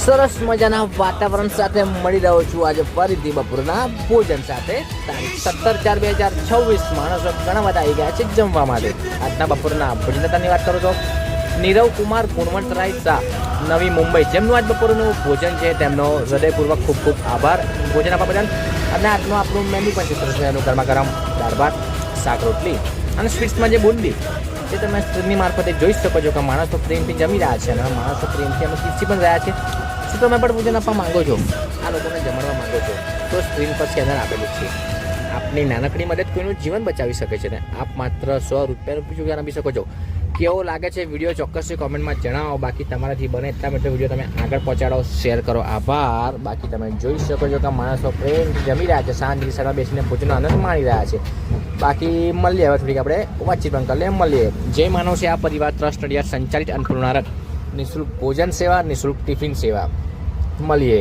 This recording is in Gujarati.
સરસ મજાના વાતાવરણ સાથે મળી રહ્યો છું આજે ફરીથી બપોરના ભોજન સાથે. તારીખ 17/4/2026 માણસો ઘણા બધા આવી ગયા છે જમવા માટે. આજના બપોરના ભોજનની વાત કરું તો નીરવ કુમાર ગુણવંતરાય શાહ, નવી મુંબઈ, જેમનું આજ બપોરનું ભોજન છે તેમનો હૃદયપૂર્વક ખૂબ ખૂબ આભાર ભોજન આપવા બદલ. અને આજનું આપણું મેન્યુ પણ છે સરસ મજાનું ગરમા ગરમ દાળ ભાત, શાક રોટલી અને સ્વીટ્સમાં જે બુંદી જે તમે સ્ક્રીનની મારફતે જોઈ શકો છો કે માણસો પ્રેમથી જમી રહ્યા છે અને માણસો પ્રેમથી અમે ખીચી પણ રહ્યા છે. શું તમે પણ ભોજન આપવા માંગો છો, આ લોકોને જમાડવા માંગો છો, તો સ્ક્રીન પર સ્કેનર આપેલું છે. આપની નાનકડી મદદ કોઈનું જીવન બચાવી શકે છે ને આપ માત્ર 100 રૂપિયાનું યોગદાન આપી શકો છો. કેવો લાગે છે વિડીયો ચોક્કસથી કોમેન્ટમાં જણાવો. બાકી તમારાથી બને એટલા માટે વિડીયો તમે આગળ પહોંચાડો, શેર કરો. આભાર. બાકી તમે જોઈ શકો છો કે માણસો પ્રેમથી જમી રહ્યા છે, શાંતિથી સરળ બેસીને ભોજનનો આનંદ માણી રહ્યા છે. બાકી મળીએ હવે થોડીક આપણે વાતચીત પણ કરી લઈએ. મળીએ. જય માનવ છે આ પરિવાર ટ્રસ્ટ નડિયાદ સંચાલિત અન્નપૂર્ણા નિઃશુલ્ક ભોજન સેવા, નિઃશુલ્ક ટિફિન સેવા. મળીએ.